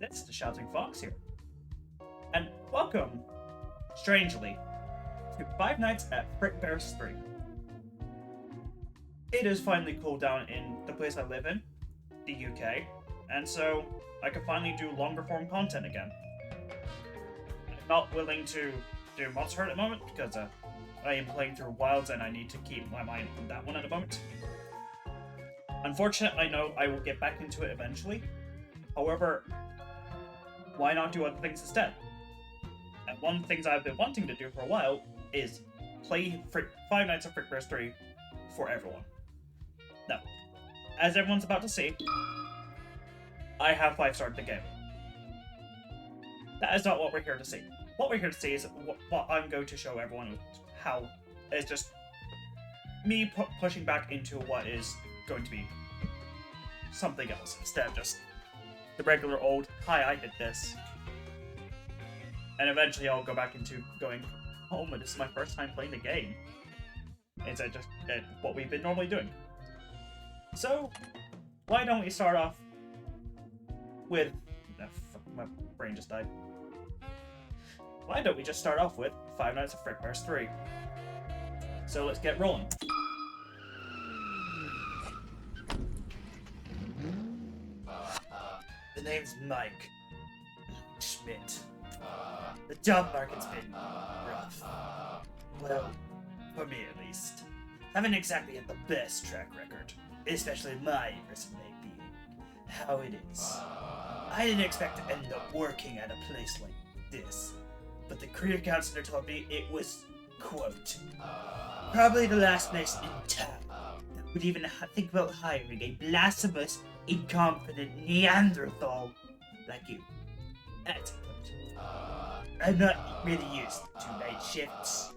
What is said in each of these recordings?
It's the Shouting Fox here. And welcome, strangely, to Five Nights at Frickbears 3. It has finally cooled down in the place I live in, the UK, and so I can finally do longer form content again. I'm not willing to do Monster Hunter at the moment because I am playing through Wilds and I need to keep my mind on that one at the moment. Unfortunately, I know I will get back into it eventually. However, why not do other things instead? And one of the things I've been wanting to do for a while is play Five Nights at Frickbears 3 for everyone. Now, as everyone's about to see, I have 5-starred the game. That is not what we're here to see. What we're here to see is what I'm going to show everyone how it's just me pushing back into what is going to be something else instead of just the regular old, hi, I did this. And eventually I'll go back into going, oh, but this is my first time playing the game. Instead of just what we've been normally doing. So, why don't we start off with... my brain just died. Why don't we just start off with Five Nights at Frickbears 3? So let's get rolling. The name's Mike Schmidt. The job market's been rough. Well, for me at least. Haven't exactly had the best track record, especially my resume being how it is. I didn't expect to end up working at a place like this, but the career counselor told me it was, quote, probably the last place in town that would even think about hiring a blasphemous, incompetent Neanderthal like you. That's it. I'm not really used to night shifts.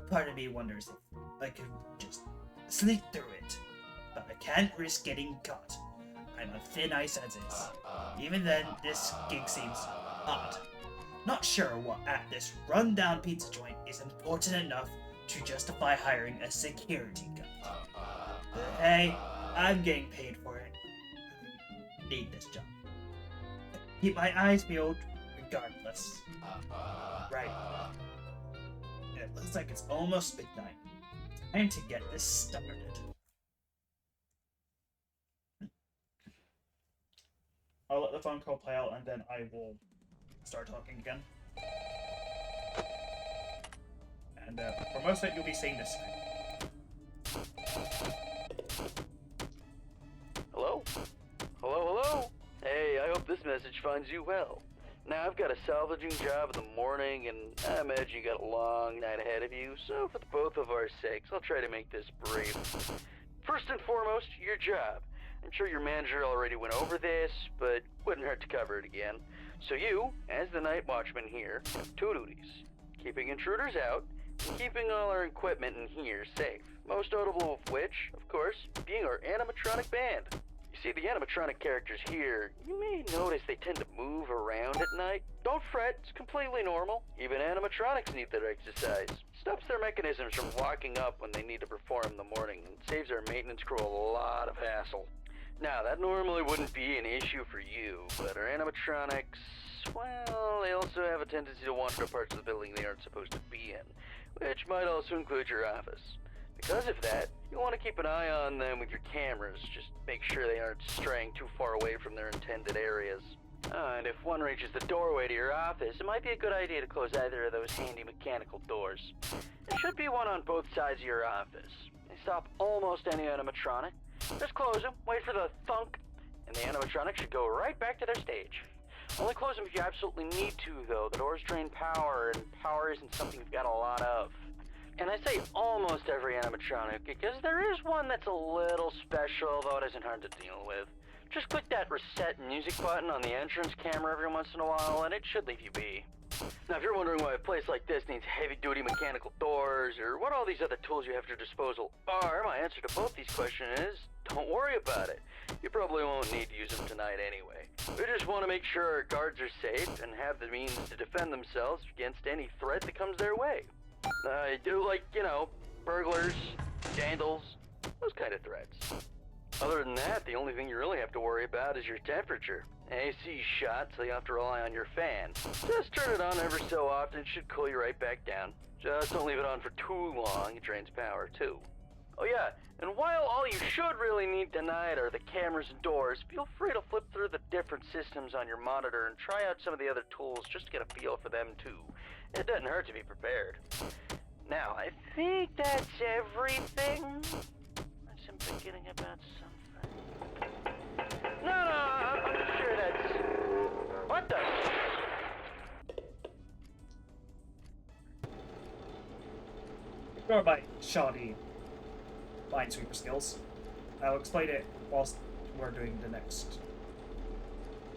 Part of me wonders if I could just sleep through it, but I can't risk getting caught. I'm on thin ice as is. Even then, this gig seems odd. Not sure what at this rundown pizza joint is important enough to justify hiring a security guard. But hey, I'm getting paid for it. I need this job. Keep my eyes peeled, regardless. Right. It looks like it's almost midnight. Time to get this started. I'll let the phone call play out and then I will start talking again. And for most of it, you'll be seeing this. Hello? Hello, hello? Hey, I hope this message finds you well. Now, I've got a salvaging job in the morning, and I imagine you got a long night ahead of you, so for the both of our sakes, I'll try to make this brief. First and foremost, your job. I'm sure your manager already went over this, but wouldn't hurt to cover it again. So you, as the night watchman here, have two duties. Keeping intruders out, and keeping all our equipment in here safe. Most notable of which, of course, being our animatronic band. You see, the animatronic characters here, you may notice they tend to move around at night. Don't fret, it's completely normal. Even animatronics need their exercise. Stops their mechanisms from locking up when they need to perform in the morning, and saves our maintenance crew a lot of hassle. Now, that normally wouldn't be an issue for you, but our animatronics, well, they also have a tendency to wander to parts of the building they aren't supposed to be in, which might also include your office. Because of that, you'll want to keep an eye on them with your cameras, just make sure they aren't straying too far away from their intended areas. And if one reaches the doorway to your office, it might be a good idea to close either of those handy mechanical doors. There should be one on both sides of your office. They stop almost any animatronic. Just close them, wait for the thunk, and the animatronic should go right back to their stage. Only close them if you absolutely need to, though. The doors drain power, and power isn't something you've got a lot of. And I say almost every animatronic, because there is one that's a little special, though it isn't hard to deal with. Just click that reset music button on the entrance camera every once in a while, and it should leave you be. Now, if you're wondering why a place like this needs heavy-duty mechanical doors, or what all these other tools you have at your disposal are, my answer to both these questions is, don't worry about it. You probably won't need to use them tonight anyway. We just want to make sure our guards are safe and have the means to defend themselves against any threat that comes their way. Like, burglars, vandals, those kind of threats. Other than that, the only thing you really have to worry about is your temperature. AC's shot, so you have to rely on your fan. Just turn it on every so often, it should cool you right back down. Just don't leave it on for too long, it drains power too. Oh yeah, and while all you should really need tonight are the cameras and doors, feel free to flip through the different systems on your monitor and try out some of the other tools just to get a feel for them too. It doesn't hurt to be prepared. Now, I think that's everything. Unless I'm forgetting about something. No, I'm sure that's... What the... Ignore my shoddy Minesweeper skills. I'll explain it whilst we're doing the next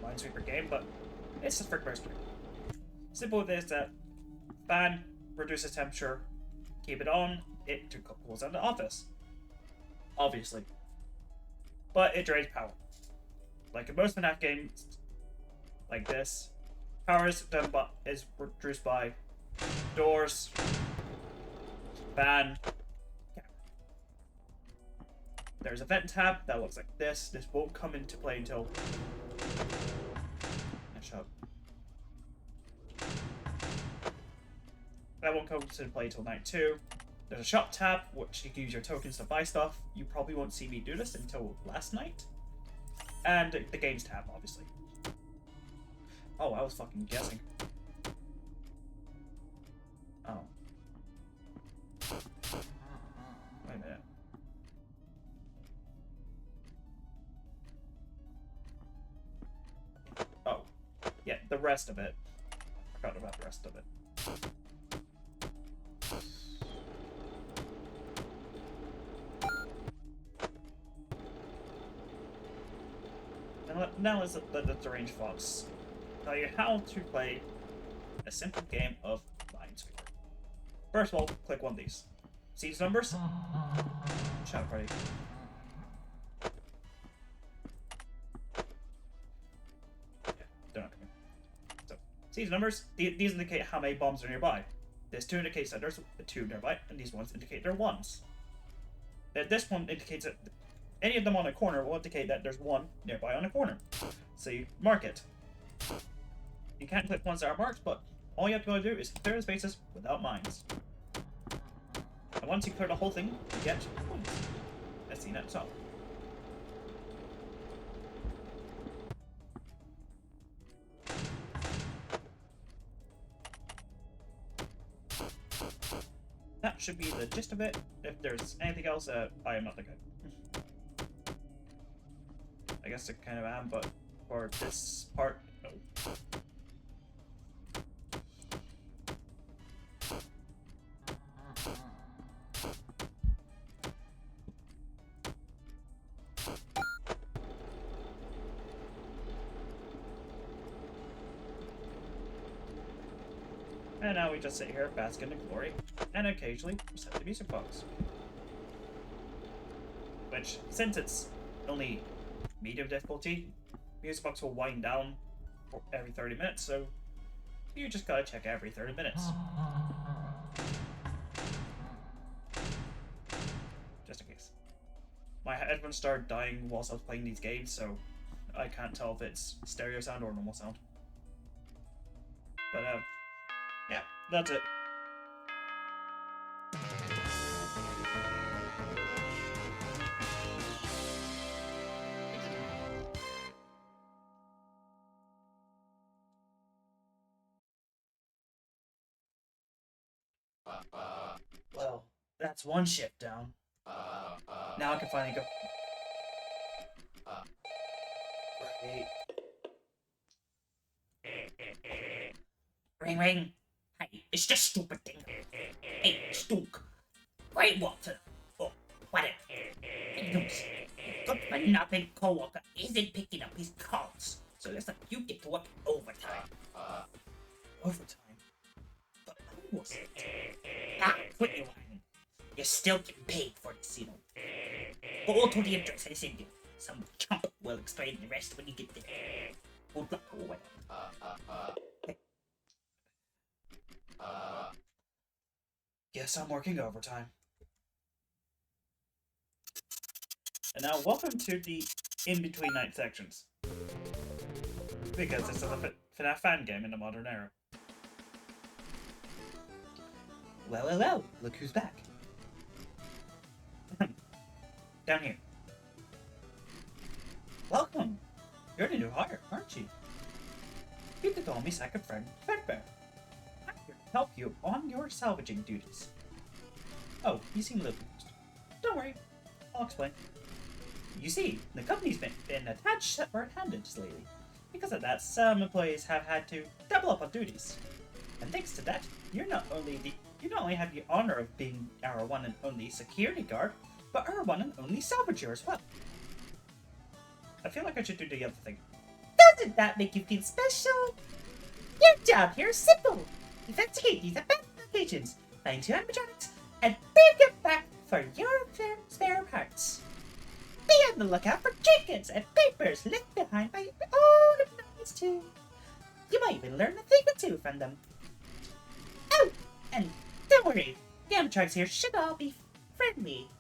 Minesweeper game, but it's a Frickbears game. Simple as that fan reduces temperature, keep it on, it cools down the office. Obviously. But it drains power. Like in most FNAF games like this, power is reduced by doors, fan, camera. There's a vent tab that looks like this. This won't come into play until... Shut up. That won't come into play until night 2. There's a shop tab, which you can use your tokens to buy stuff. You probably won't see me do this until last night. And the games tab, obviously. Oh, I was fucking guessing. Oh. Wait a minute. Oh. Yeah, the rest of it. I forgot about the rest of it. Now let's let the Range Fox tell you how to play a simple game of Minesweeper. First of all, click one of these. Seeds numbers? Shut up, buddy. Yeah, they're not coming. So, seeds numbers, these indicate how many bombs are nearby. This 2 indicates that there's 2 nearby, and these ones indicate they're 1s. This one indicates that any of them on a corner will indicate that there's 1 nearby on a corner. So you mark it. You can't click ones that are marked, but all you have to go do is clear the spaces without mines. And once you clear the whole thing, you get points. As seen at the top. That should be the gist of it. If there's anything else, I am not the guy. I guess I kind of am, but for this part, no. And now we just sit here, bask in the glory, and occasionally set the music box. Which, since it's only medium difficulty, music box will wind down every 30 minutes, so you just gotta check every 30 minutes. Just in case. My headphones started dying whilst I was playing these games, so I can't tell if it's stereo sound or normal sound. But, yeah, that's it. Well, that's one shift down. Now I can finally go. Right. Ring ring. Hey, it's just stupid thing. Hey, Stook. Grey water. Oh, whatever. Good for nothing co-worker isn't picking up his calls. So looks like you get to work overtime. Overtime? But who was it? Ah, quit your whining. You're still getting paid for this, you know. Go to the address I sent you. Some chump will explain the rest when you get there. Good luck or whatever. Guess I'm working overtime. And now, welcome to the in-between night sections. Because this is a FNAF fan game in the modern era. Well, look who's back. Down here. Welcome! You're the new hire, aren't you? You can call me second friend, Frickbears. I'm here to help you on your salvaging duties. Oh, you seem a little confused. Don't worry, I'll explain. You see, the company's been attached separate-handed lately. Because of that, some employees have had to double up on duties. And thanks to that, you not only have the honor of being our one and only security guard, but our one and only salvager as well. I feel like I should do the other thing. Doesn't that make you feel special? Your job here is simple. Investigate these abandoned locations, find two animatronics, and bring them back for your spare parts. Be on the lookout for trinkets and papers left behind by your own employees too. You might even learn a thing or two from them. Oh, and don't worry, the animatronics here should all be friendly.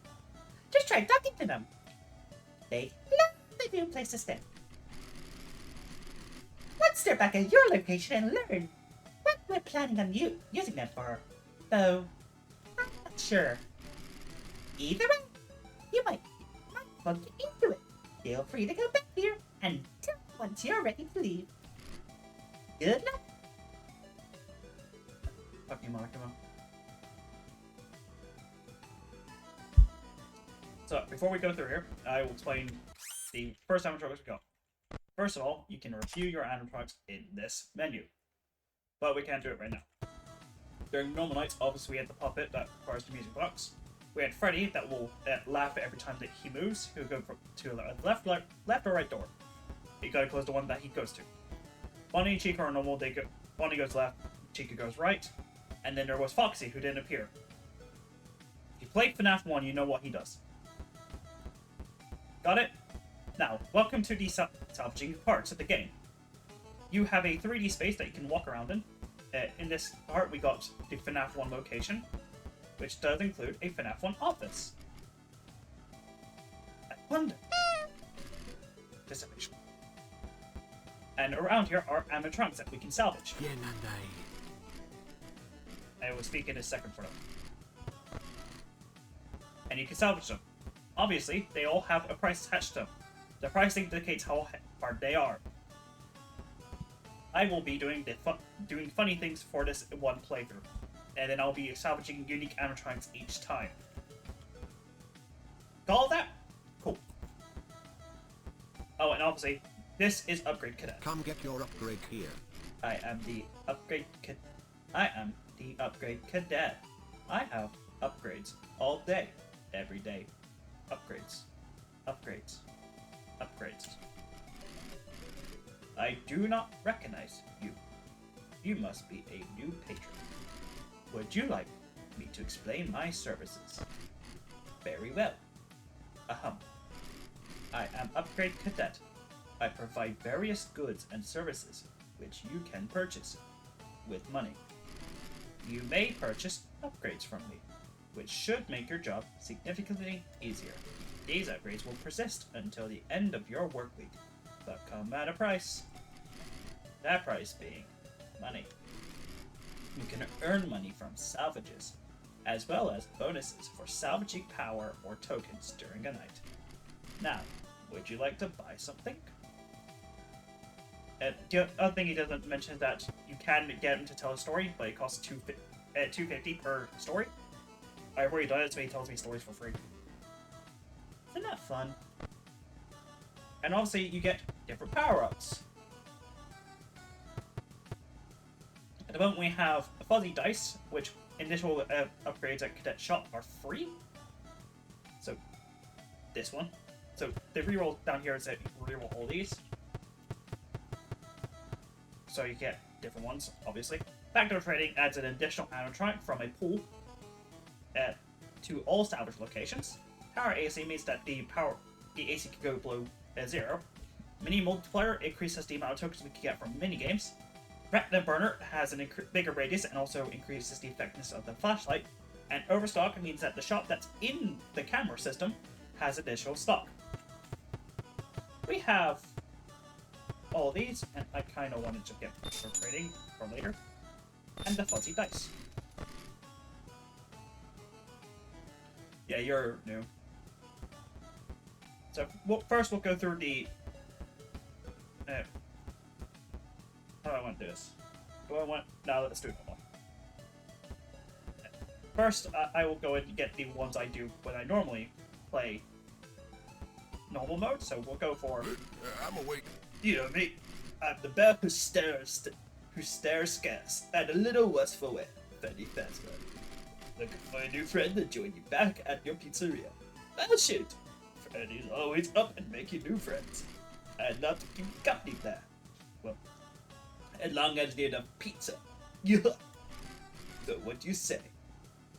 Just try talking to them. They love the new place to stay. Let's start back at your location and learn what we're planning on using them for. Though, I'm not sure. Either way, you might want to get into it. Feel free to come back here and tell me once you're ready to leave. Good luck. Fucking Makima. So, before we go through here, I will explain the first animatronics we got. First of all, you can review your animatronics in this menu. But we can't do it right now. During normal nights, obviously we had the puppet that requires the music box. We had Freddy that will laugh every time that he moves. He'll go to the left or right door. You gotta close the one that he goes to. Bonnie and Chica are normal. Bonnie goes left, Chica goes right. And then there was Foxy, who didn't appear. If you played FNAF 1, you know what he does. Got it? Now, welcome to the salvaging parts of the game. You have a 3D space that you can walk around in. In this part, we got the FNAF 1 location, which does include a FNAF 1 office. I wonder. Dissipation. And around here are animatronics that we can salvage. I will speak in a second for them. And you can salvage them. Obviously, they all have a price attached to them. The price indicates how hard they are. I will be doing funny things for this one playthrough, and then I'll be salvaging unique animatronics each time. Got that? Cool. Oh, and obviously, this is Upgrade Cadet. Come get your upgrade here. I am the Upgrade Cadet. I have upgrades all day, every day. Upgrades. I do not recognize you. You must be a new patron. Would you like me to explain my services? Very well. I am Upgrade Cadet. I provide various goods and services which you can purchase with money. You may purchase upgrades from me, which should make your job significantly easier. These upgrades will persist until the end of your work week, but come at a price. That price being money. You can earn money from salvages, as well as bonuses for salvaging power or tokens during a night. Now, would you like to buy something? The other thing he doesn't mention is that you can get him to tell a story, but it costs $2.50 per story. I've already done it, so he tells me stories for free. Isn't that fun? And obviously, you get different power-ups. At the moment, we have fuzzy dice, which initial upgrades at Cadet Shop are free. So, this one. So, the reroll down here is that you reroll all these. So you get different ones, obviously. Backdoor trading adds an additional animatronic from a pool to all salvage locations. Power AC means that the AC can go below 0. Mini multiplier increases the amount of tokens we can get from mini games. Retina burner has a bigger radius and also increases the effectiveness of the flashlight. And overstock means that the shop that's in the camera system has additional stock. already have all these, and I kind of wanted to get for trading for later. And the fuzzy dice. Yeah, you're new. So, first we'll go through the... how do I want to do this? Do I want... No, let's do it normal. First, I will go and get the ones I do when I normally play normal mode, so we'll go for... I'm awake. You know me. I'm the bear who stares scarce, and a little worse for wear. Freddy Fazbear. Looking for a new friend to join you back at your pizzeria. Well, shoot. Freddy's always up and making new friends. And not to keep company there. Well, as long as there's enough pizza. Yeah. So what do you say?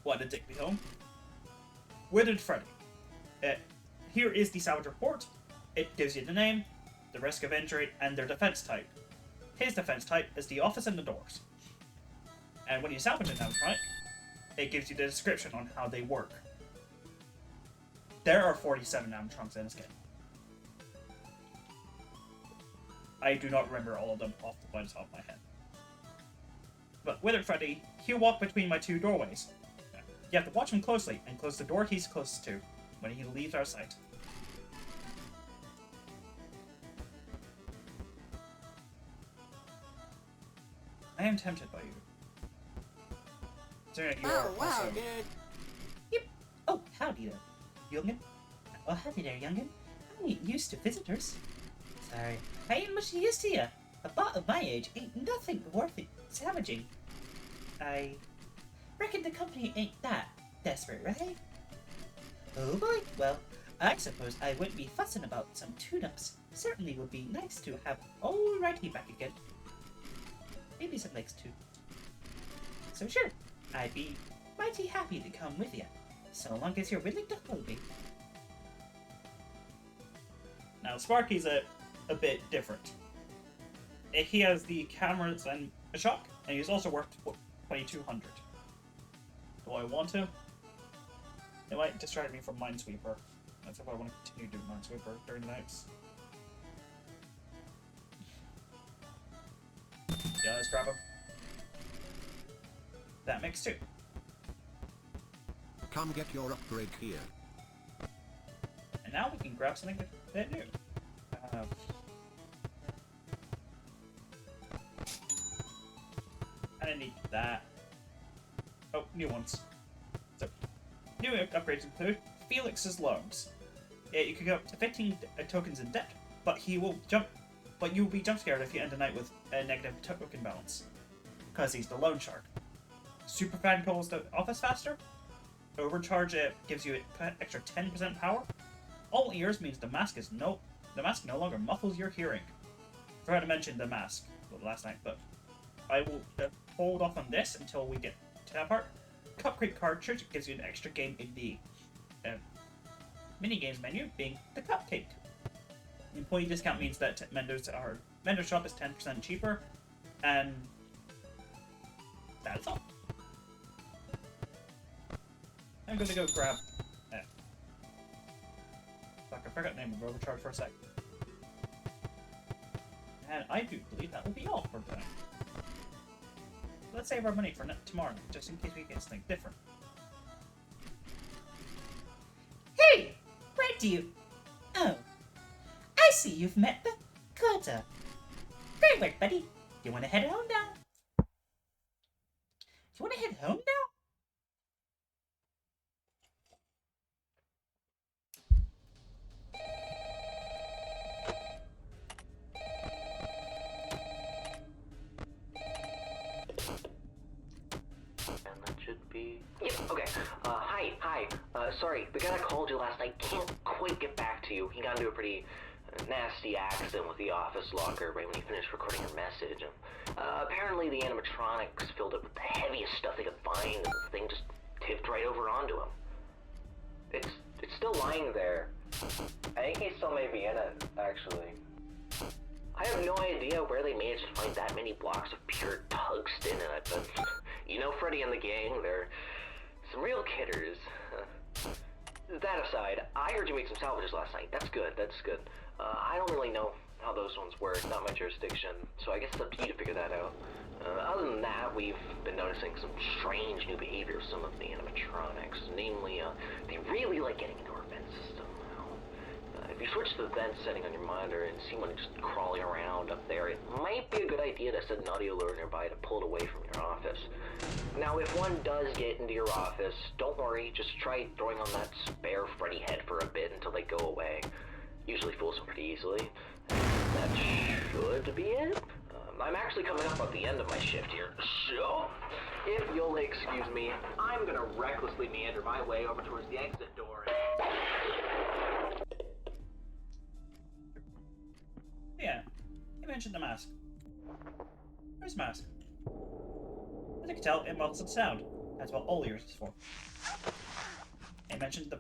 Want to take me home? Withered Freddy. Here is the salvage report. It gives you the name, the risk of injury, and their defense type. His defense type is the office and the doors. And when you salvage an animatronic, it gives you the description on how they work. There are 47 animatronics in this game. I do not remember all of them off the top of my head. But Withered Freddy, he'll walk between my two doorways. You have to watch him closely and close the door he's closest to when he leaves our sight. I am tempted by you. Oh, wow, dude. Yep. Oh, howdy there, youngin. Well, howdy there, youngin. I ain't used to visitors. Sorry, I ain't much used to ya. A bot of my age ain't nothing worth it savaging. I reckon the company ain't that desperate, right? Oh boy, well, I suppose I wouldn't be fussing about some tune-ups. Certainly would be nice to have old Righty back again. Maybe some legs too. So sure, I'd be mighty happy to come with you, so long as you're willing to hold me. Now, Sparky's a bit different. He has the cameras and a shock, and he's also worth 2,200. Do I want him? It might distract me from Minesweeper. That's if I want to continue doing Minesweeper during the nights. Yeah, let's grab him. That makes 2. Come get your upgrade here. And now we can grab something that new. I didn't need that. Oh, new ones. So, new upgrades include Felix's lungs. Yeah, you can go up to 15 tokens in debt, but you will be jump scared if you end the night with a negative token balance, because he's the loan shark. Superfan pulls the office faster. Overcharge gives you extra 10% power. All ears means the mask no longer muffles your hearing. I forgot to mention the mask last night, but I will hold off on this until we get to that part. Cupcake cartridge gives you an extra game in the mini games menu, being the cupcake. Employee discount means that Mendo's shop is 10% cheaper, and that's all. I'm gonna go grab. Fuck, I forgot the name of Overcharge for a sec. And I do believe that will be all for tonight. Let's save our money for tomorrow, just in case we get something different. Hey! Where do you... Oh. I see you've met the Kota. Great work, buddy. You want to head home now? You want to head home now? And that should be... Yeah, okay. Hi. Sorry, the guy that called you last night can't quite get back to you. He got into a pretty nasty accident with the office locker right when he finished recording your message. Apparently the animatronics filled it with the heaviest stuff they could find, and the thing just tipped right over onto him. It's still lying there. I think he still may be in it, actually. I have no idea where they managed to find that many blocks of pure tungsten in it, but you know Freddy and the gang, they're some real kidders. that aside, I heard you make some salvages last night. That's good, that's good. I don't really know how those ones work, not my jurisdiction, so I guess it's up to you to figure that out. Other than that, we've been noticing some strange new behavior of some of the animatronics. Namely, they really like getting into our vent system. If you switch to the vent setting on your monitor and see one just crawling around up there, it might be a good idea to set an audio alert nearby to pull it away from your office. Now, if one does get into your office, don't worry, just try throwing on that spare Freddy head for a bit until they go away. Usually fools them pretty easily. That should be it. I'm actually coming up at the end of my shift here, so if you'll excuse me, I'm gonna recklessly meander my way over towards the exit door. Yeah, you mentioned the mask. Where's the mask? As you can tell, it muffles the sound. That's what all ears is for. It mentioned the...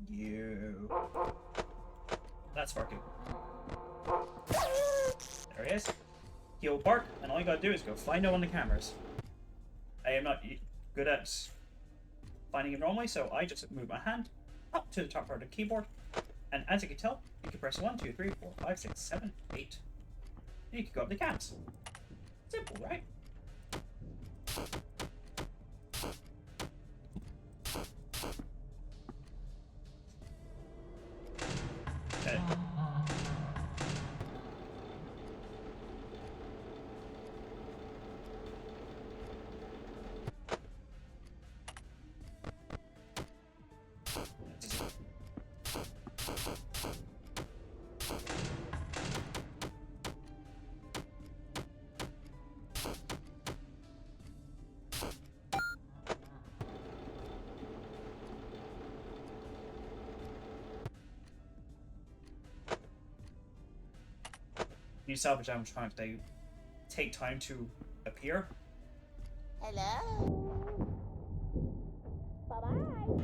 You... That's Sparky. There he is. He'll bark, and all you gotta do is go find him on the cameras. I am not good at finding him normally, so I just move my hand up to the top part of the keyboard, and as you can tell, you can press 1, 2, 3, 4, 5, 6, 7, 8. And you can go up the cams. Simple, right? Okay. New salvage animatronics, they take time to appear. Hello. Bye-bye.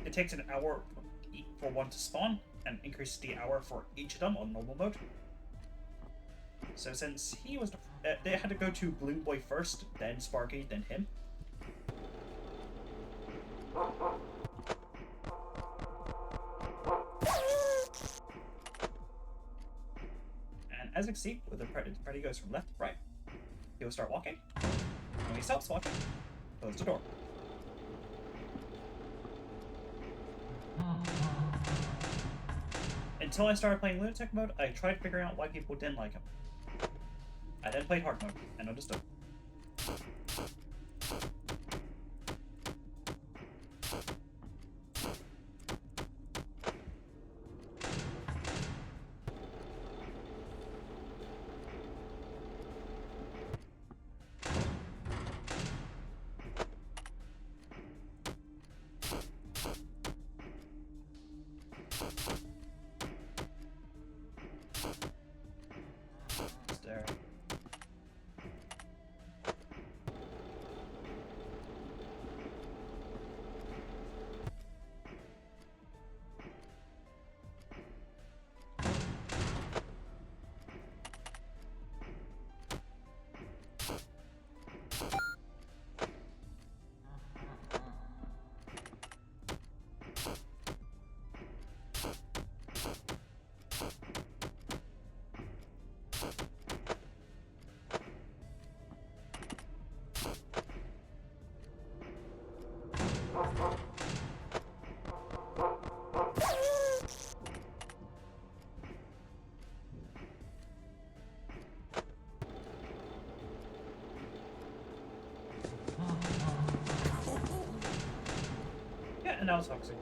It takes an hour for one to spawn, and increases the hour for each of them on normal mode. So since he was they had to go to Blue Boy first, then Sparky, then him. And as you can see, with the Freddy goes from left to right, he will start walking. When he stops walking, close the door. Until I started playing Lunatic mode, I tried figuring out why people didn't like him. I then played hard mode and understood. There. Yeah, and now it's focusing.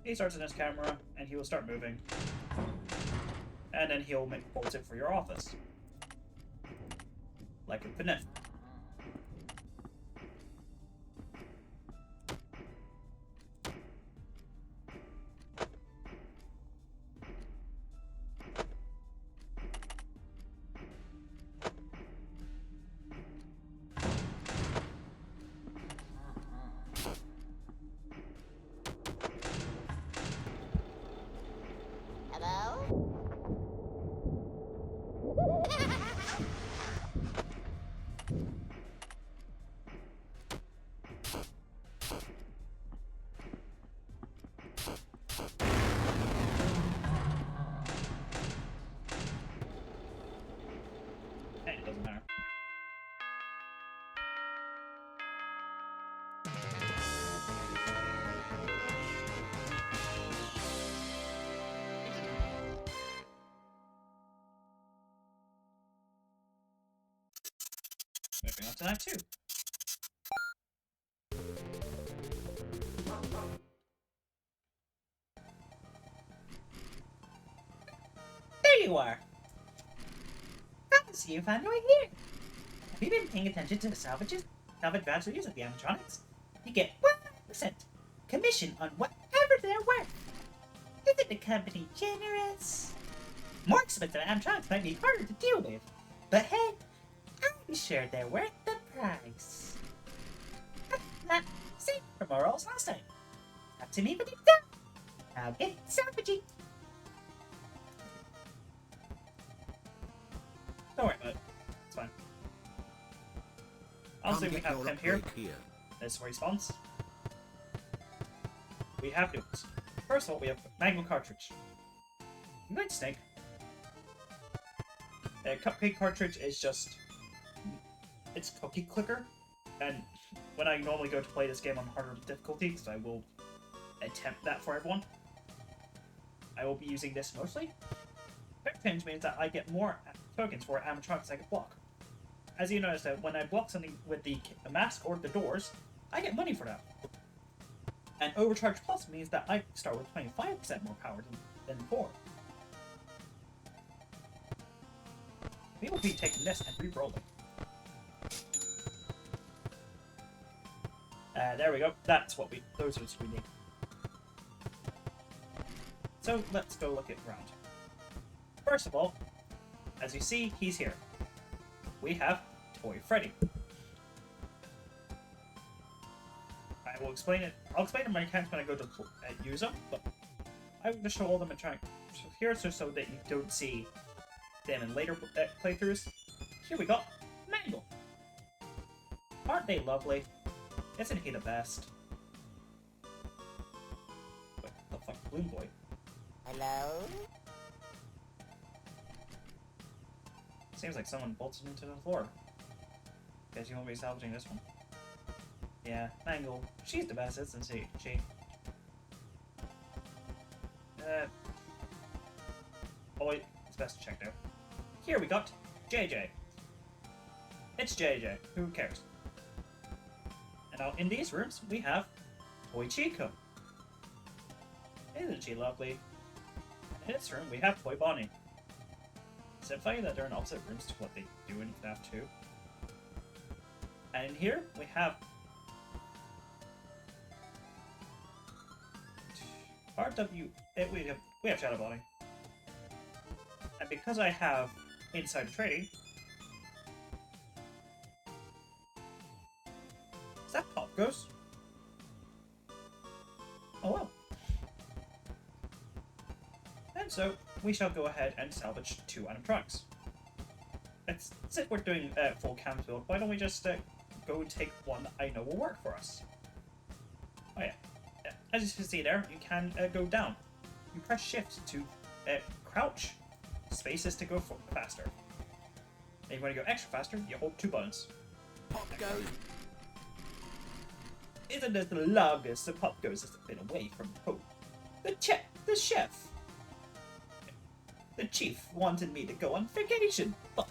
He starts in his camera, and he will start moving. And then he'll make bolts it for your office. Like a FNAF. Hello? to that too. There you are. Glad to see you found your way here. Have you been paying attention to the salvage values of the animatronics? You get 100% commission on whatever they're worth. Isn't the company generous? More expensive animatronics might be harder to deal with, but hey, I'm sure they're worth the price. Same for morals last time. Up to me when you're done. I'll get salvaging. Don't worry about it. It's fine. Honestly, we have him here. This is where he spawns. We have dudes. First of all, we have mango cartridge. Night snake. Cupcake cartridge is just... it's cookie clicker. And when I normally go to play this game on harder difficulty, because I will attempt that for everyone, I will be using this mostly. Quick pinch means that I get more tokens for animatronics I can block. As you notice that when I block something with the mask or the doors, I get money for that. And Overcharge Plus means that I start with 25% more power than before. We will be taking this and re-rolling. There we go. That's what those are what we need. So let's go look it around. First of all, as you see, he's here. We have Toy Freddy. I will explain it. I'll explain the mechanics when I go to use them, but I will just show all the mechanics here so that you don't see them in later playthroughs. Here we got Mangle. Aren't they lovely? Isn't he the best? What the fuck, Balloon Boy? Hello? Seems like someone bolted into the floor. Guess you won't be salvaging this one. Yeah, Mangle. She's the best, isn't she? Oh wait, it's best to check there. Here we got JJ. It's JJ. Who cares? And now in these rooms we have Toy Chico. Isn't she lovely? In this room we have Toy Bonnie. Is it funny that they're in opposite rooms to what they do in FNAF 2? And in here we have we have Shadow Bonnie. And because I have Insider Trading, is that Pop Ghost? Oh well. And so we shall go ahead and salvage 2 animatronics. Since we're doing full cam build, why don't we just go take one that I know will work for us? Oh yeah. As you can see there, you can go down. You press shift to crouch. Space is to go faster. And you want to go extra faster, you hold 2 buttons. Pop go. Isn't it the longest the Pop Goes has been away from home? The chef. The chief wanted me to go on vacation, but...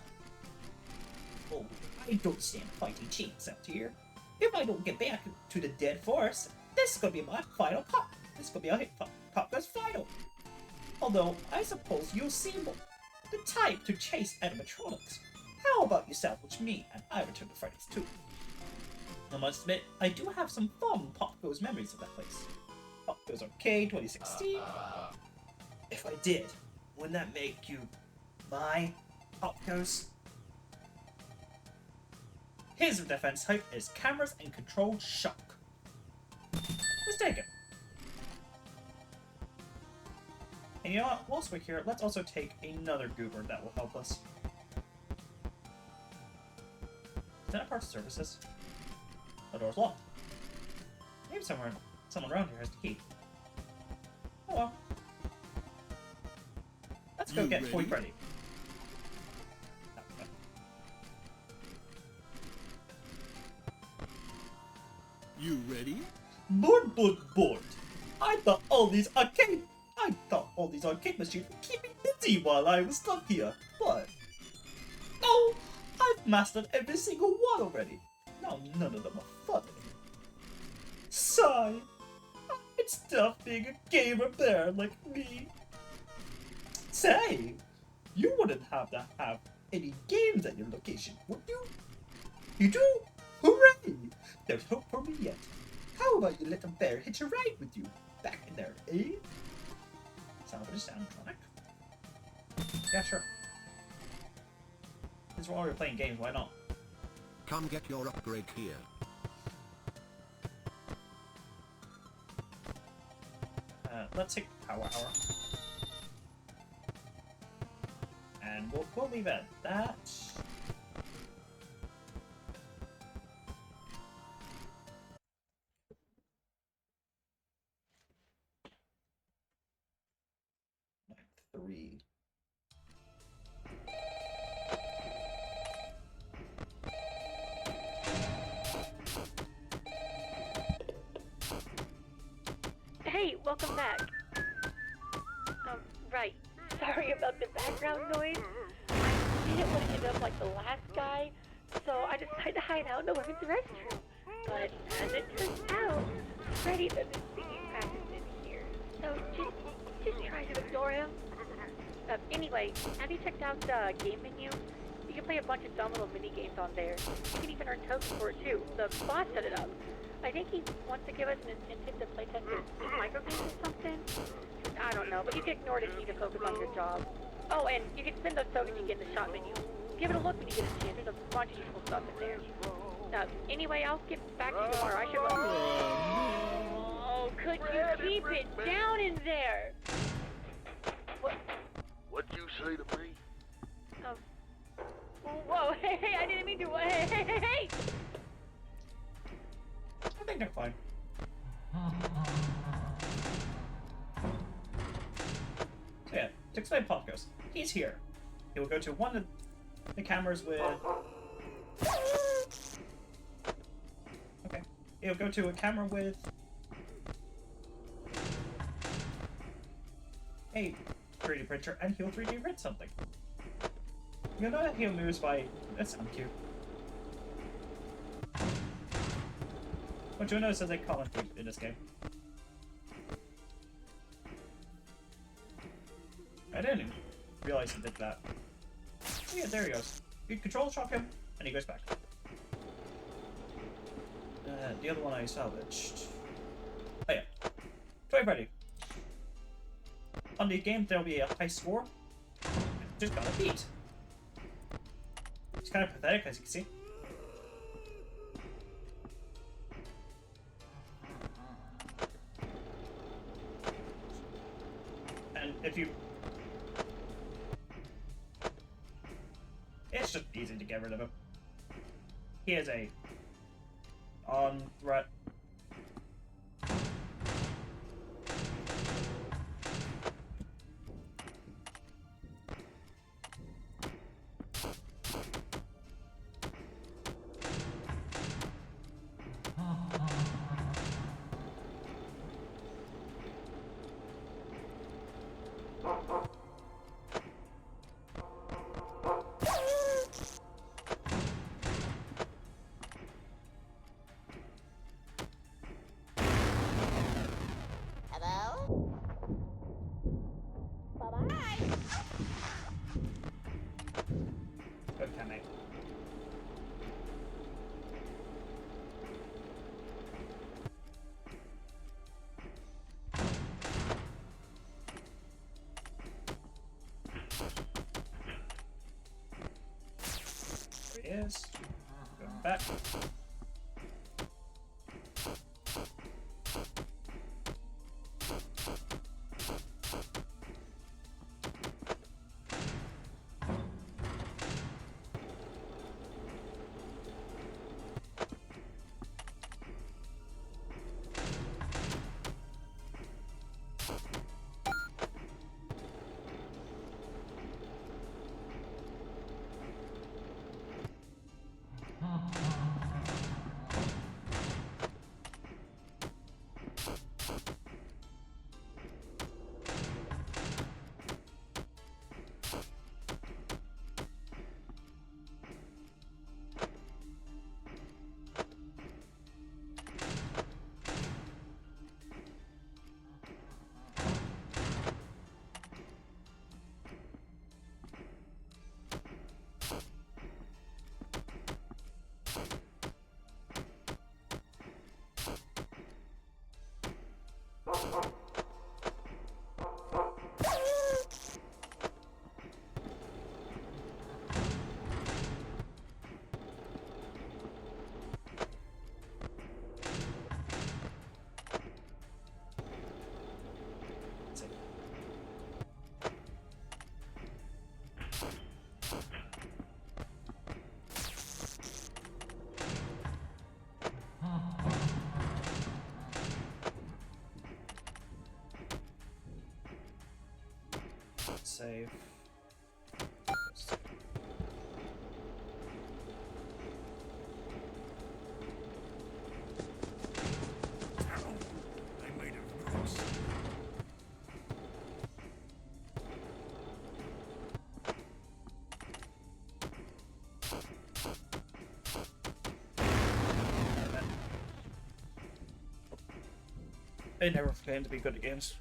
oh, I don't stand fighting chiefs out here. If I don't get back to the dead forest, this is gonna be my final pop. This is gonna be a Pop Goes final. Although, I suppose you'll see the type to chase animatronics. How about you salvage me and I return to Freddy's too? I must admit, I do have some fond Pop Goes memories of that place. Pop Goes Arcade 2016. If I did, wouldn't that make you my Pop Goes? His defense type is cameras and controlled shock. Let's take it. And you know what? Whilst we're here, let's also take another goober that will help us. Is that parts services? The door's locked. Maybe someone around here has the key. Oh well. Let's go get Toy Freddy. You ready? Bored. I thought all these arcade machines would keep me busy while I was stuck here, but... oh! I've mastered every single one already. Now none of them are funny. Sigh. It's tough being a gamer bear like me. Say, you wouldn't have to have any games at your location, would you? You do? Hooray! There's hope for me yet. How about you let a bear hitch a ride with you? Back in there, eh? Salvage soundtrack. Yeah, sure. Since we're already playing games, why not? Come get your upgrade here. Let's take Power Hour. And we'll leave it at that. Like 3. Hey, welcome back. Right. Sorry about the background noise. I didn't want to end up like the last guy, so I decided to hide out in the women's restroom. But as it turns out, Freddy doesn't singing practice in here, so just try to ignore him. Anyway, have you checked out the game menu? You can play a bunch of dumb little mini games on there. You can even earn tokens for it too. The boss set it up. I think he wants to give us an incentive to play test his microgames or something. I don't know, but you can ignore it if you need to focus on your job. Oh, and you can spend those tokens you get in the shop menu. Give it a look when you get a chance. There's a bunch of useful stuff in there. Anyway, I'll get back to you tomorrow. I should run. Oh, could you keep it down in there? What'd you say to me? Whoa, hey, I didn't mean to. Hey! I think they're fine. So yeah, to explain Pop goes. He's here. He will go to one of the cameras with... Okay. He'll go to a camera with... a 3D printer, and he'll 3D print something. You'll know that he moves by... That sounds cute. What you'll notice is a common theme in this game. I didn't even realize he did that. Oh yeah, there he goes. You control shock him, and he goes back. The other one I salvaged. Oh yeah. Toy Freddy. On the game, there'll be a high score. Just got a beat. It's kind of pathetic, as you can see. And if you... It's just easy to get rid of him. He is a... on-threat. Okay. There he is. Going back. save. I never claimed to be good at games.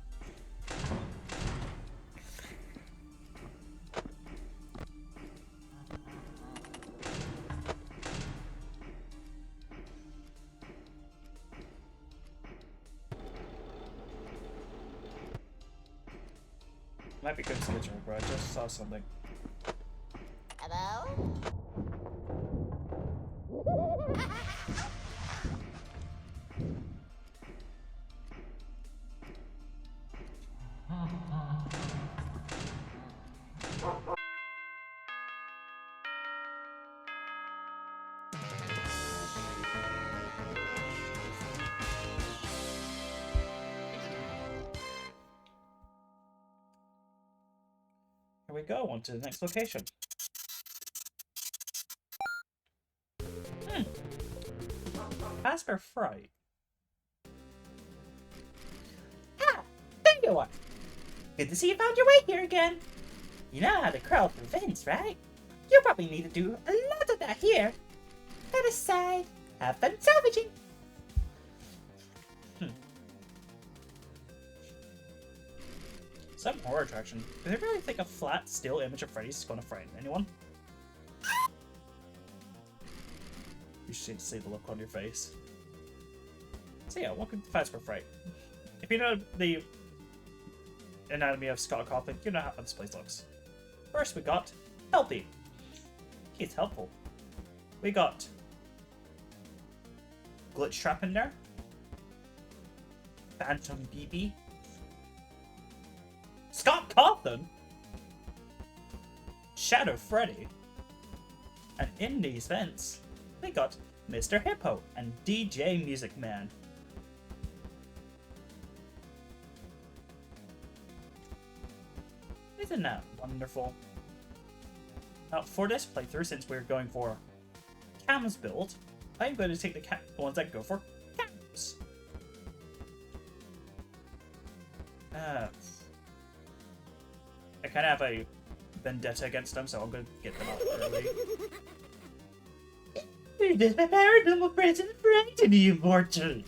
Might be good schedule, bro. I just saw something. Hello? Here we go, on to the next location. As for Fright. Ah, there you are. Good to see you found your way here again. You know how to crawl through vents, right? You probably need to do a lot of that here. That aside, have fun salvaging. Some horror attraction. Do they really think a flat, still image of Freddy's is going to frighten anyone? You should see the look on your face. So yeah, welcome to Fast for Fright. If you know the anatomy of Scott Coughlin, you know how this place looks. First we got Healthy. He's helpful. We got Glitch Trap in there. Phantom BB. Scott Cawthon, Shadow Freddy, and in these vents, we got Mr. Hippo and DJ Music Man. Isn't that wonderful? Now, for this playthrough, since we're going for cams build, I'm going to take the ones that go for cams. I kind of have a vendetta against them, so I'm going to get them out early. Where does my paranormal presence frighten you, mortal?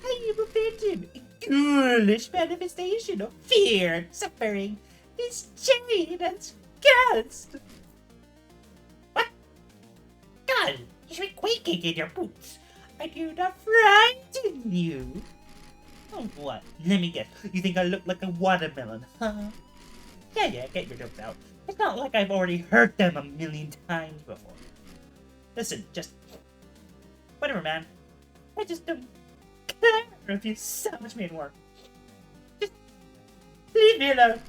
I am a phantom, a ghoulish manifestation of fear and suffering, mischief and disgust. What? God, you should be quaking in your boots. I do not frighten you. Oh, what? Let me guess. You think I look like a watermelon, huh? Yeah, get your jokes out. It's not like I've already heard them a million times before. Listen, just... whatever, man. I just don't care if you savage me anymore. Just... leave me alone.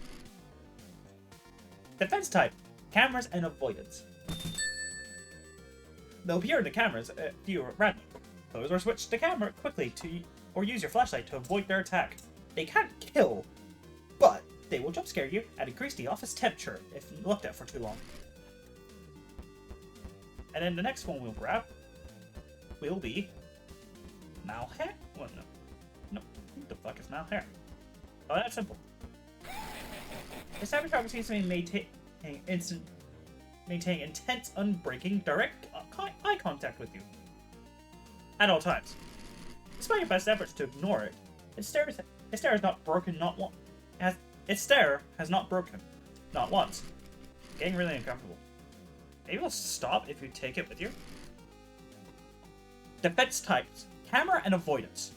Defense type, cameras and avoidance. They'll appear in the cameras if you are random. Close or switch the camera quickly or use your flashlight to avoid their attack. They can't kill, but they will jump scare you and increase the office temperature if you looked at for too long. And then the next one we'll grab will be Malhair? Well, no. What the fuck is Malhair? Oh, that's simple. The cybertronic seems to be maintaining intense, unbreaking, direct eye contact with you at all times. Despite your best efforts to ignore it, its stare has not broken not one. Its stare has not broken, not once. Getting really uncomfortable. Maybe it'll stop if you take it with you. Defense types, camera and avoidance.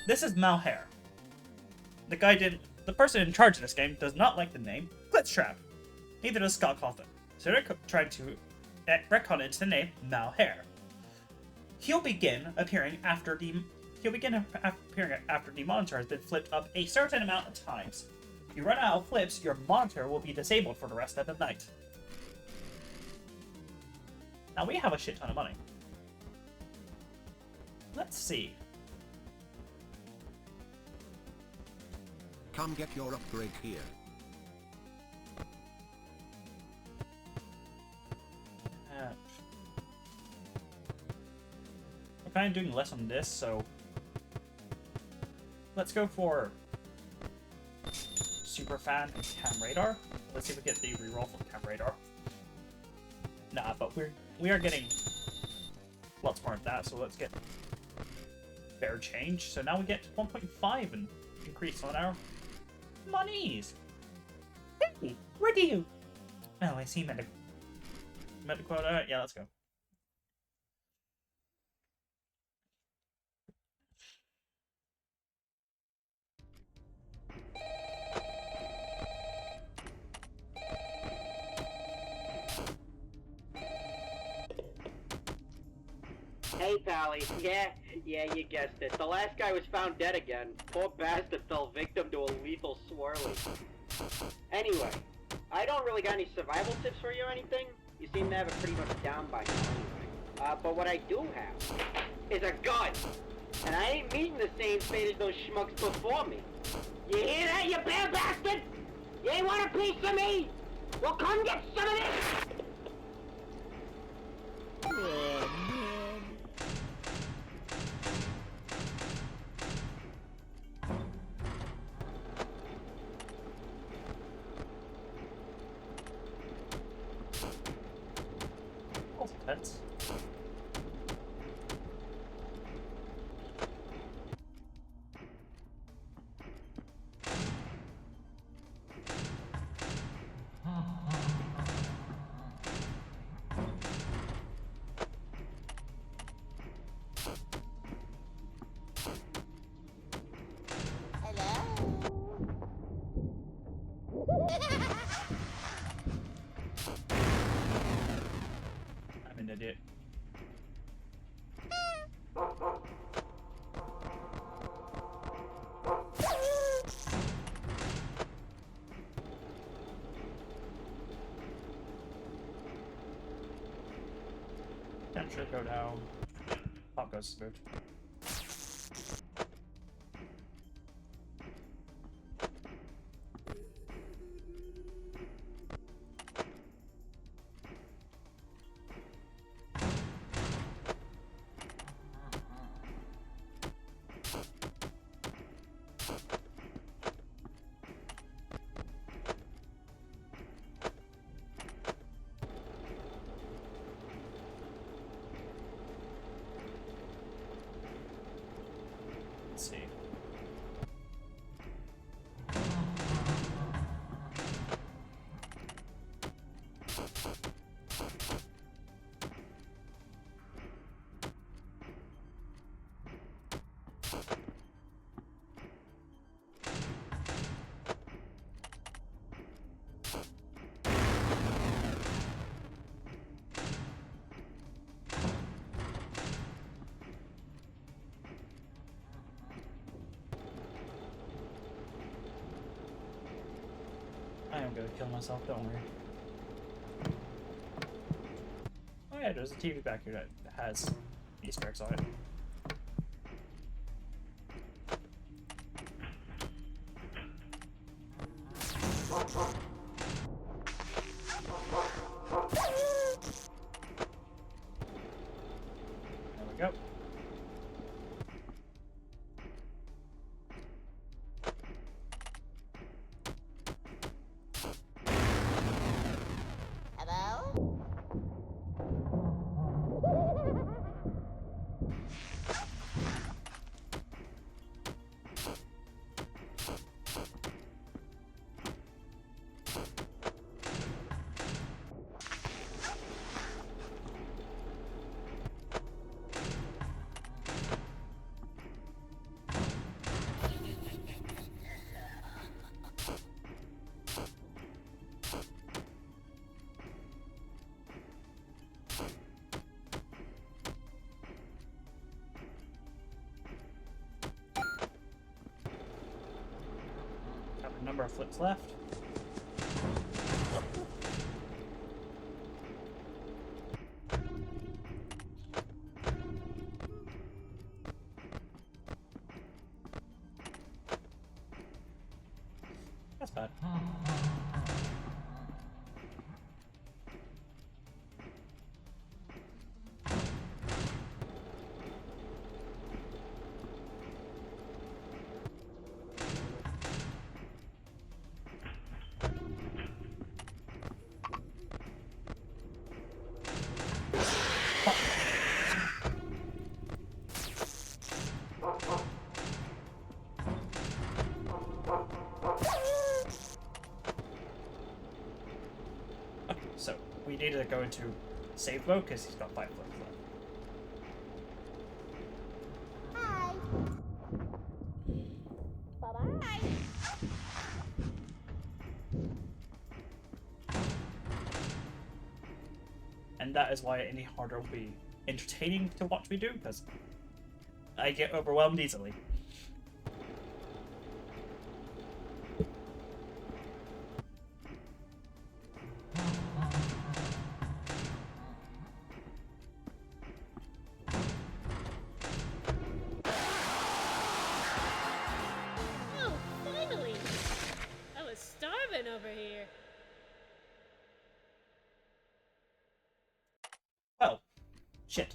This is Malhair. The person in charge of this game does not like the name Glitch Trap. Neither does Scott Coughlin. So they're trying to retcon it into the name Malhair. He'll begin appearing after the monitor has been flipped up a certain amount of times. If you run out of flips, your monitor will be disabled for the rest of the night. Now we have a shit ton of money. Let's see. Come get your upgrade here. kind of doing less on this, so let's go for Super Fan and Cam Radar. Let's see if we get the reroll from Cam Radar. Nah, but we are getting lots more of that, so let's get fair change. So now we get 1.5 and increase on our monies. Hey, where do you? Oh, I see medical. Medical quota. Yeah, let's go. Hey, Pally. Yeah, you guessed it. The last guy was found dead again. Poor bastard fell victim to a lethal swirly. Anyway, I don't really got any survival tips for you or anything. You seem to have it pretty much down by now anyway. But what I do have is a gun. And I ain't meeting the same fate as those schmucks before me. You hear that, you bad bastard? You ain't want a piece of me? Well, come get some of this! Pets. I'm an idiot. Can't sure go down. Pop goes smooth. Let's see. I am gonna kill myself, don't worry. Oh yeah, there's a TV back here that has Easter eggs on it. There we go. Have a number of flips left. That's bad. need to go into save mode because he's got 5 flips left. Hi. Bye-bye. And that is why any harder will be entertaining to watch me do, because I get overwhelmed easily. Oh, finally! I was starving over here. Well, shit.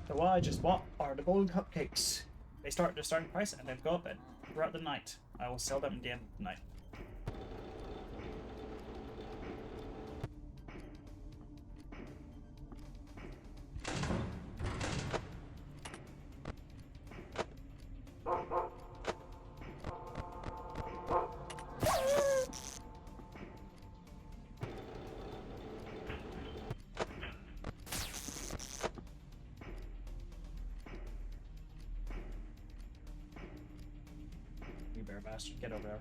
So what I just want are the golden cupcakes. They start at their starting price and then go up, and throughout the night I will sell them at the end of the night. You bear bastard, get over there.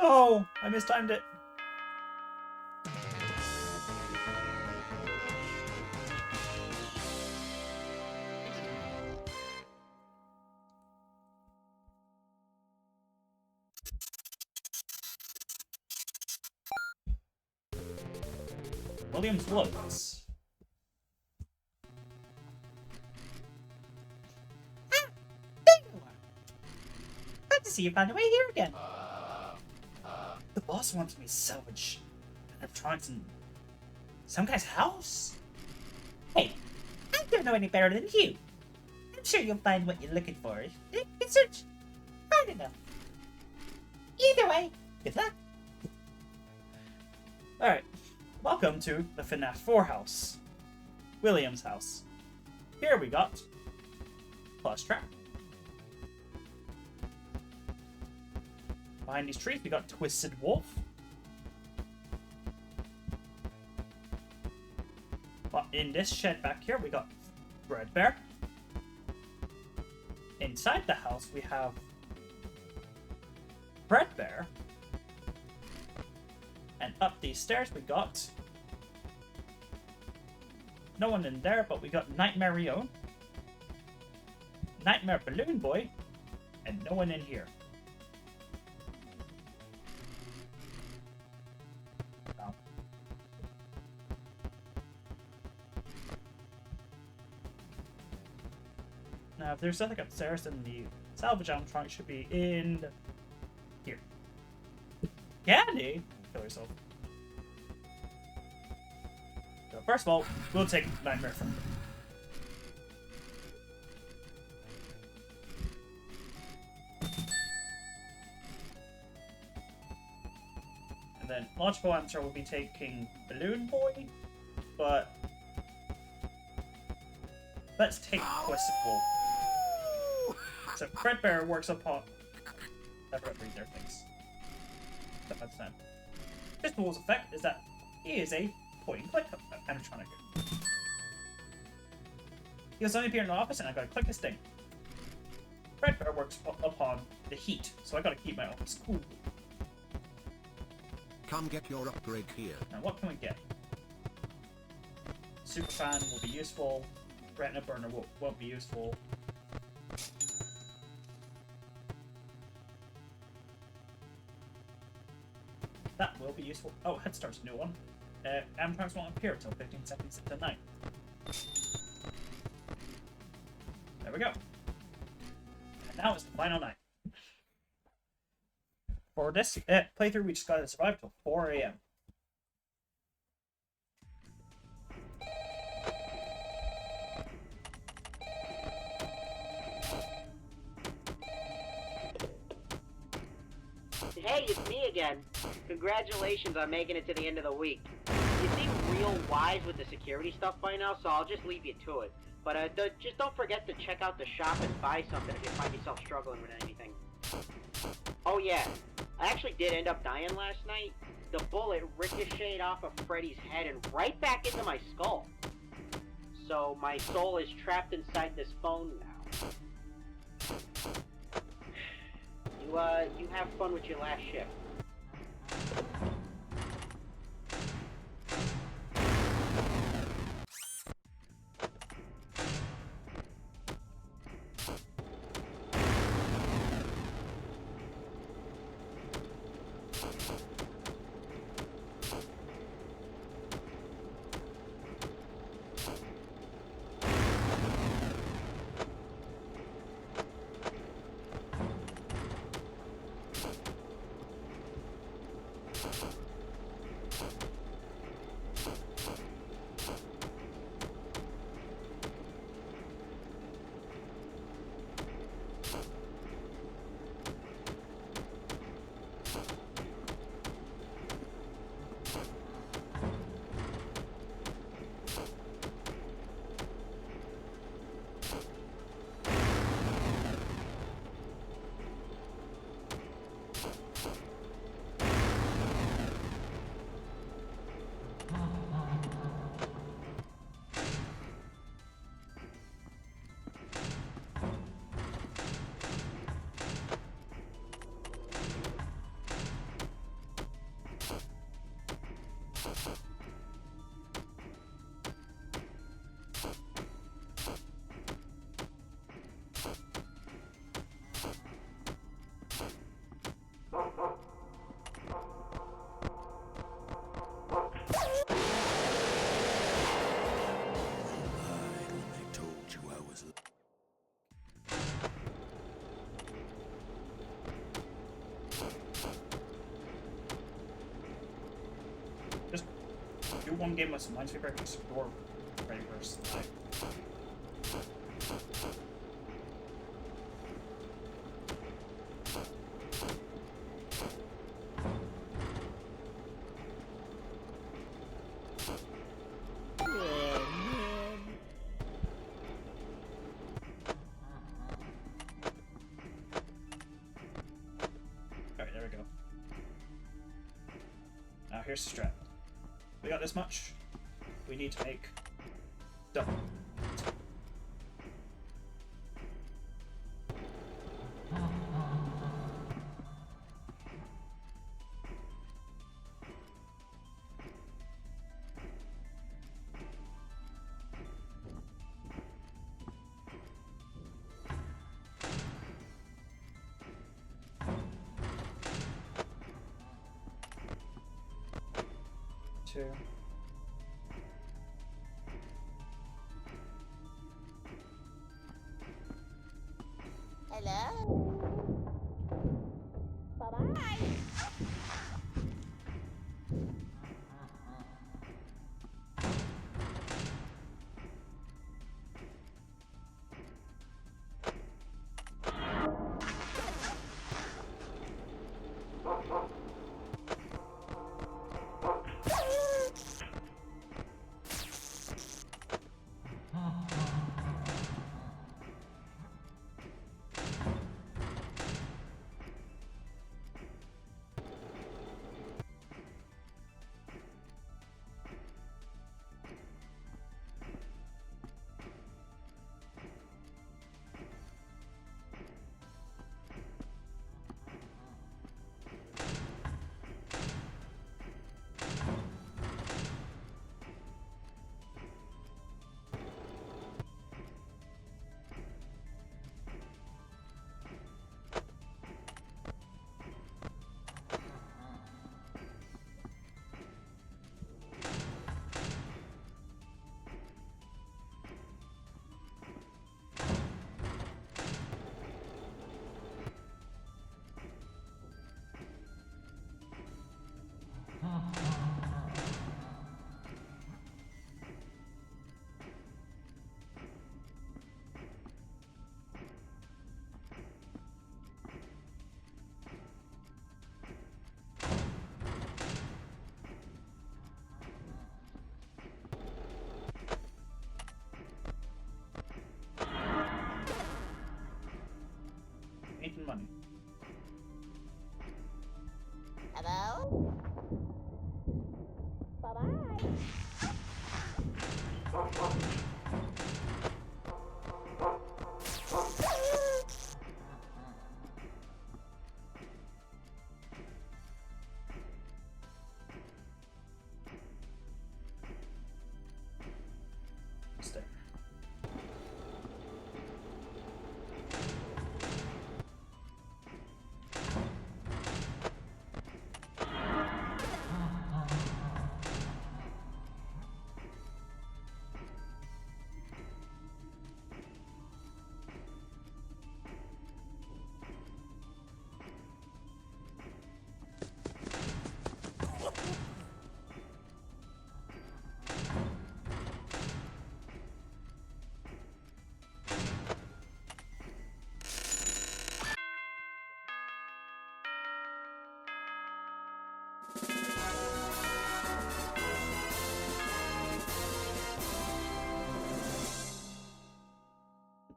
No! I mistimed it. Williams Woods. Ah! There you are! Glad to see you found your way here again. The boss wants me to salvage electronics in some guy's house? Hey, I don't know any better than you. I'm sure you'll find what you're looking for. You can search hard enough. Either way, good luck. Alright, welcome to the FNAF 4 house. William's house. Here we got Plus Trap. Behind these trees we got Twisted Wolf. But in this shed back here we got Fredbear. Inside the house we have Fredbear. And up these stairs we got no one in there, but we got Nightmare Rio, Nightmare Balloon Boy, and no one in here. Oh. Now, if there's nothing upstairs, then the salvage animatronic should be in here. Candy? Kill yourself. So first of all, we'll take Nightmare from them. And then logical answer will be taking Balloon Boy, but let's take Twisted Wolf. So Fredbear works upon. I forgot to read their things. But that's not. Twisted Wolf's effect is that he is a point-and-click animatronic. He'll only appear in the office, and I gotta click this thing. Fredbear works upon the heat, so I gotta keep my office cool. Come get your upgrade here. Now, what can we get? Superfan will be useful. Retina Burner won't be useful. That will be useful. Oh, Head Start's a new one. Animatronics won't appear until 15 seconds into 9. There we go. And now it's the final night. For this playthrough, we just gotta survive till 4 AM. Hey, it's me again. Congratulations on making it to the end of the week. You seem real wise with the security stuff by now, so I'll just leave you to it. But just don't forget to check out the shop and buy something if you find yourself struggling with anything. Oh yeah, I actually did end up dying last night. The bullet ricocheted off of Freddy's head and right back into my skull. So my soul is trapped inside this phone now. You have fun with your last shift. Do one game with some Minesweeper, just door ready first. Alright, there we go. Now here's the strat. We got this much. We need to make double. Two. Hello? Bye-bye. Making money. Hello? Bye-bye. Stay.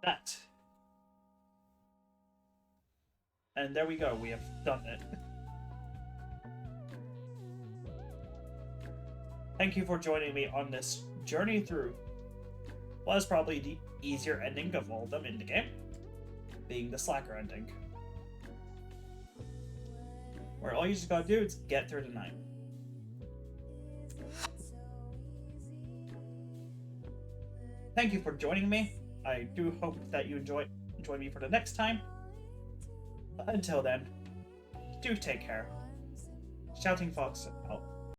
That. And there we go, we have done it. Thank you for joining me on this journey through what is probably the easier ending of all of them in the game, being the slacker ending. Where all you just gotta do is get through the night. Thank you for joining me. I do hope that you join me for the next time. But until then, do take care. Shouting Fox out.